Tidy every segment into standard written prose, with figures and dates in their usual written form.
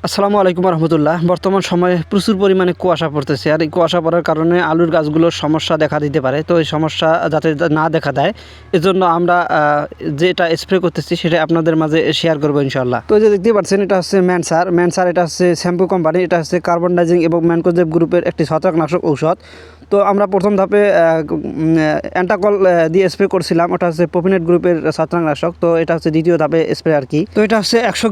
আসসালামু আলাইকুম রহমতুল্লাহ। বর্তমান সময়ে প্রচুর পরিমাণে কুয়াশা পড়তেছে, আর এই কুয়াশা পড়ার কারণে আলুর গাছগুলোর সমস্যা দেখা দিতে পারে। তো এই সমস্যা যাতে না দেখা দেয়, এজন্য আমরা যেটা স্প্রে করতেছি সেটা আপনাদের মাঝে শেয়ার করবো ইনশাল্লাহ। তো যে দেখতে পাচ্ছেন, এটা হচ্ছে ম্যানসার, এটা হচ্ছে শ্যাম্পু কোম্পানি, এটা হচ্ছে কার্বনডাইজিং এবং ম্যানকোজেব গ্রুপের একটি ছত্রাকনাশক ঔষধ। তো আমরা প্রথম ধাপে অ্যান্টাকল দিয়ে স্প্রে করছিলাম, ওটা হচ্ছে প্রোপিনেট গ্রুপের ছত্রাকনাশক। তো এটা হচ্ছে দ্বিতীয় ধাপে স্প্রে আর কি। তো এটা হচ্ছে 100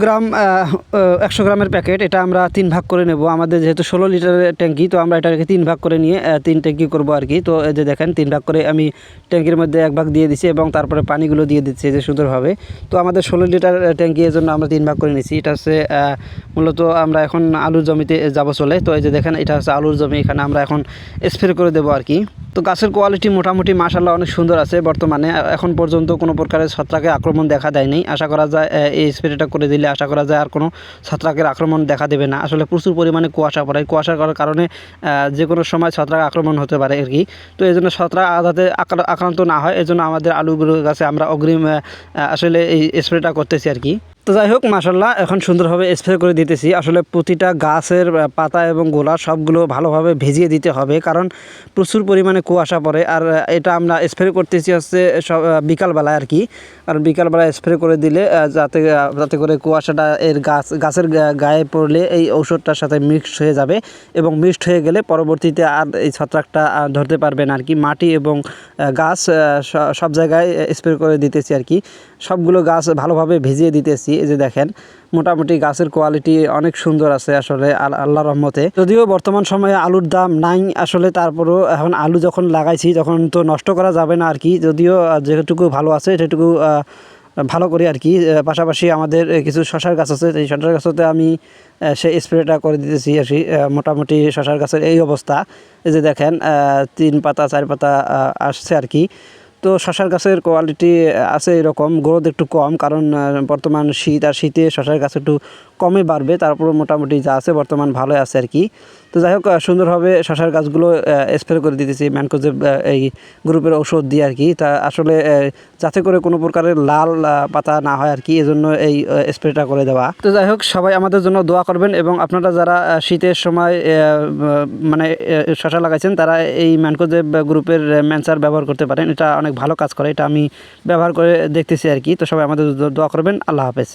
গ্রামের প্যাকেট। এটা আমরা 3 ভাগ করে নেব। আমাদের যেহেতু 16 লিটারের ট্যাঙ্কি, তো আমরা এটাকে 3 ভাগ করে নিয়ে 3 ট্যাঙ্কি করবো আর কি। তো এই যে দেখেন, 3 ভাগ করে আমি ট্যাঙ্কির মধ্যে 1 ভাগ দিয়ে দিচ্ছি এবং তারপরে পানিগুলো দিয়ে দিচ্ছি যে সুন্দরভাবে। তো আমাদের 16 লিটার ট্যাঙ্কি, এর জন্য আমরা 3 ভাগ করে নিচ্ছি। এটা হচ্ছে মূলত আমরা এখন আলুর জমিতে যাব চলে। তো এই যে দেখেন, এটা হচ্ছে আলুর জমি, এখানে আমরা এখন স্প্রে করে দেবো আর কি। তো গাছের কোয়ালিটি মোটামুটি মাশাআল্লাহ অনেক সুন্দর আছে বর্তমানে। এখন পর্যন্ত কোনো প্রকারের ছত্রাকের আক্রমণ দেখা দেয়নি। আশা করা যায় এই স্প্রেটা করে দিলে আশা করা যায় আর কোনো ছত্রাকের আক্রমণ দেখা দেবে না। আসলে প্রচুর পরিমাণে কুয়াশা পড়ে, কুয়াশা করার কারণে যে কোনো সময় ছত্রাক আক্রমণ হতে পারে আর কি। তো এই জন্য ছত্রাক যাতে আক্রান্ত না হয়, এই জন্য আমাদের আলুগুলো গাছে আমরা অগ্রিম আসলে এই স্প্রেটা করতেছি আর কি। তো যাই হোক, মাশাআল্লাহ এখন সুন্দরভাবে স্প্রে করে দিতেছি। আসলে প্রতিটা গাছের পাতা এবং গোলা সবগুলো ভালোভাবে ভিজিয়ে দিতে হবে, কারণ প্রচুর পরিমাণে কুয়াশা পড়ে। আর এটা আমরা স্প্রে করতেছি হচ্ছে সব বিকালবেলায় আর কি। আর বিকালবেলায় স্প্রে করে দিলে যাতে করে কুয়াশাটা গাছের গায়ে পড়লে এই ঔষধটার সাথে মিক্সড হয়ে যাবে, এবং মিক্সড হয়ে গেলে পরবর্তীতে আর এই ছত্রাকটা ধরতে পারবে না আর কি। মাটি এবং গাছ সব জায়গায় স্প্রে করে দিতেছি আর কি। সবগুলো গাছ ভালোভাবে ভিজিয়ে দিতেছি। এই যে দেখেন, মোটামুটি গাছের কোয়ালিটি অনেক সুন্দর আছে আসলে আল্লাহর রহমতে। যদিও বর্তমান সময়ে আলুর দাম নাই আসলে, তারপরেও এখন আলু যখন লাগাইছি তখন তো নষ্ট করা যাবে না আর কি। যদিও যেটুকু ভালো আছে সেটুকু ভালো করি আর কি। পাশাপাশি আমাদের কিছু শশার গাছ আছে, এই শশার গাছতে আমি সেই স্প্রেটা করে দিতেছি আর কি। মোটামুটি শশার গাছের এই অবস্থা। এই যে দেখেন, 3 পাতা 4 পাতা আসছে আর কি। তো শশার গাছের কোয়ালিটি আছে এরকম, গ্রোথ একটু কম, কারণ বর্তমান শীত, আর শীতে শশার গাছ একটু কমে বাড়বে। তারপর মোটামুটি যা আছে বর্তমান ভালোই আছে আর কি। তো যাই হোক, সুন্দরভাবে শশার গাছগুলো স্প্রে করে দিতেছি ম্যানকোজেব এই গ্রুপের ঔষধ দিয়ে আর কি। তা আসলে যাতে করে কোনো প্রকারের লাল পাতা না হয় আর কি, এজন্য এই স্প্রেটা করে দেওয়া। তো যাই হোক, সবাই আমাদের জন্য দোয়া করবেন, এবং আপনারা যারা শীতের সময় মানে শশা লাগাইছেন, তারা এই ম্যানকোজেব গ্রুপের ম্যানসার ব্যবহার করতে পারেন। এটা অনেক ভালো কাজ করে, এটা আমি ব্যবহার করে দেখতেছি আর কি। তো সবাই আমাদের দোয়া করবেন। আল্লাহ হাফেজ।